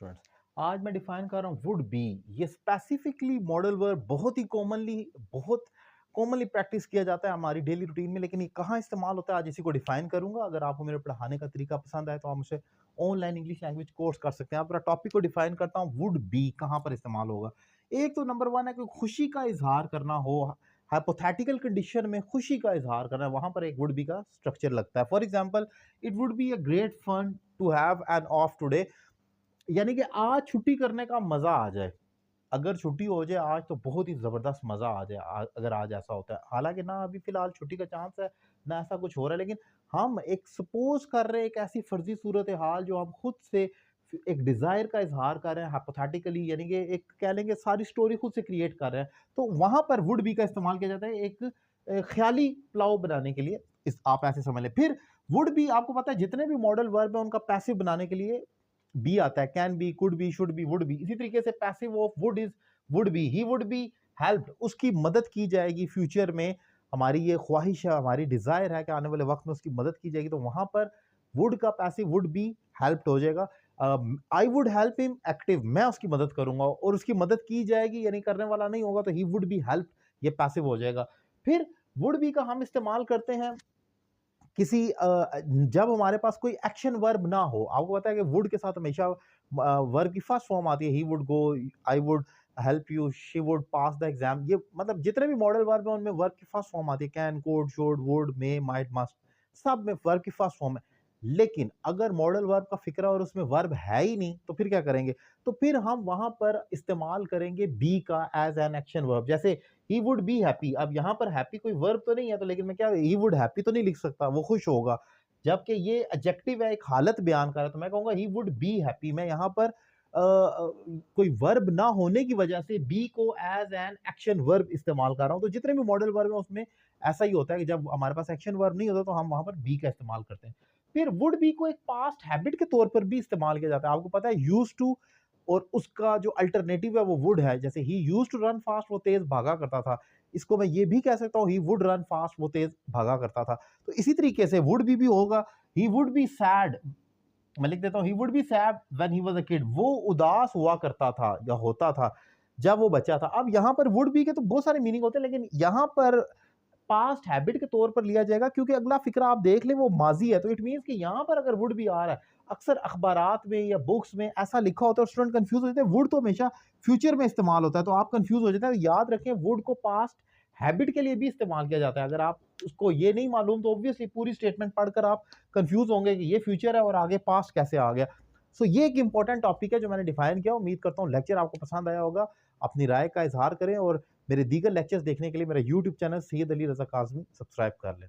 Students. आज मैं define कर रहा हूँ वुड बी। ये स्पेसिफिकली मॉडल वर्ब बहुत कॉमनली प्रैक्टिस किया जाता है हमारी डेली रूटीन में, लेकिन ये कहाँ इस्तेमाल होता है आज इसी को डिफाइन करूंगा। अगर आपको मेरे पढ़ाने का तरीका पसंद आए तो आप मुझसे ऑनलाइन इंग्लिश लैंग्वेज कोर्स कर सकते हैं। आप पूरा टॉपिक को डिफाइन करता हूँ, वुड बी कहाँ पर इस्तेमाल होगा। एक तो नंबर वन है कि खुशी का इजहार करना हो, हाइपोथेटिकल कंडीशन में खुशी का इजहार करना है, वहां पर एक वुड बी का स्ट्रक्चर लगता है। For example, it would be a great fun to have an off today, यानी कि आज छुट्टी करने का मजा आ जाए। अगर छुट्टी हो जाए आज तो बहुत ही जबरदस्त मजा आ जाए, अगर आज ऐसा होता है। हालांकि ना अभी फिलहाल छुट्टी का चांस है, ना ऐसा कुछ हो रहा है, लेकिन हम एक सपोज कर रहे हैं एक ऐसी फर्जी सूरत हाल जो हम खुद से एक डिजायर का इजहार कर रहे हैं हाइपोथेटिकली, यानी कि एक कह लेंगे सारी स्टोरी खुद से क्रिएट कर रहे हैं। तो वहां पर वुड बी का इस्तेमाल किया जाता है एक ख्याली पुलाव बनाने के लिए। आप ऐसे समझ लें। फिर वुड बी, आपको पता है जितने भी मॉडल वर्ब है उनका पैसिव बनाने के लिए बी आता है। Can be, could be, should be, would be. इसी तरीके से passive of would is would be, he would be helped, उसकी मदद की जाएगी फ्यूचर में। हमारी ये ख्वाहिश है, हमारी डिजायर है कि आने वाले वक्त में उसकी मदद की जाएगी, तो वहां पर वुड का पैसिव वुड बी हेल्प्ड हो जाएगा। I would help him active, मैं उसकी मदद करूंगा, और उसकी मदद की जाएगी यानी करने वाला नहीं होगा, तो ही वुड बी हेल्प, ये पैसिव हो जाएगा। फिर वुड बी का हम इस्तेमाल करते हैं किसी जब हमारे पास कोई एक्शन वर्ब ना हो। आपको पता है कि वुड के साथ हमेशा वर्ब की फर्स्ट फॉर्म आती है, he would go, I would help you, she would pass the exam. ये मतलब जितने भी मॉडल वर्ब है उनमें वर्ब की फर्स्ट फॉर्म आती है। Can, could, should, would, may, might, must, सब में वर्ब की फर्स्ट फॉर्म है। लेकिन अगर मॉडल वर्ब का फिक्रा और उसमें वर्ब है ही नहीं तो फिर क्या करेंगे? तो फिर हम वहां पर इस्तेमाल करेंगे बी का एज एन एक्शन वर्ब। जैसे ही वुड बी हैप्पी, अब यहाँ पर हैप्पी कोई वर्ब तो नहीं है, तो लेकिन मैं क्या ही वुड हैप्पी तो नहीं लिख सकता, वो खुश होगा। जबकि ये एडजेक्टिव है, एक हालत बयान कर रहा है, तो मैं कहूंगा ही वुड बी हैप्पी। मैं यहाँ पर कोई वर्ब ना होने की वजह से बी को एज एन एक्शन वर्ब इस्तेमाल कर रहा हूं। तो जितने भी मॉडल वर्ब है उसमें ऐसा ही होता है कि जब हमारे पास एक्शन वर्ब नहीं होता तो हम वहां पर बी का इस्तेमाल करते हैं। फिर वुड बी को एक पास्ट हैबिट के तौर पर भी इस्तेमाल किया जाता है। आपको पता है यूज टू और उसका जो अल्टरनेटिव है वो वुड है। जैसे ही यूज टू रन फास्ट, वो तेज भागा करता था। इसको मैं ये भी कह सकता हूँ ही वुड रन फास्ट, वो तेज भागा करता था। तो इसी तरीके से वुड भी होगा, ही वुड बी सैड। मैं लिख देता हूँ he would be sad when he was a kid, वो उदास हुआ करता था या होता था जब वो बच्चा था। अब यहाँ पर वुड बी के तो बहुत सारे मीनिंग होते हैं, लेकिन यहाँ पर पास्ट हैबिट के तौर पर लिया जाएगा क्योंकि अगला फिक्रा आप देख ले वो माजी है। तो इट मींस कि यहां पर अगर वुड भी आ रहा है, अक्सर अखबारात में या बुक्स में ऐसा लिखा होता है और स्टूडेंट कंफ्यूज हो जाते हैं। वुड तो हमेशा फ्यूचर में इस्तेमाल होता है, तो आप कंफ्यूज हो जाते हैं। तो याद रखें वुड को पास्ट हैबिट के लिए भी इस्तेमाल किया जाता है। अगर आप उसको ये नहीं मालूम तो ऑब्वियसली पूरी स्टेटमेंट पढ़कर आप कंफ्यूज होंगे कि ये फ्यूचर है और आगे पास्ट कैसे आ गया। सो ये एक इंपॉर्टेंट टॉपिक है जो मैंने डिफाइन किया। उम्मीद करता हूँ लेक्चर आपको पसंद आया होगा। अपनी राय का इजहार करें और मेरे दीगर लेक्चर्स देखने के लिए मेरा YouTube channel Syed Ali Raza Kazmi subscribe कर लें।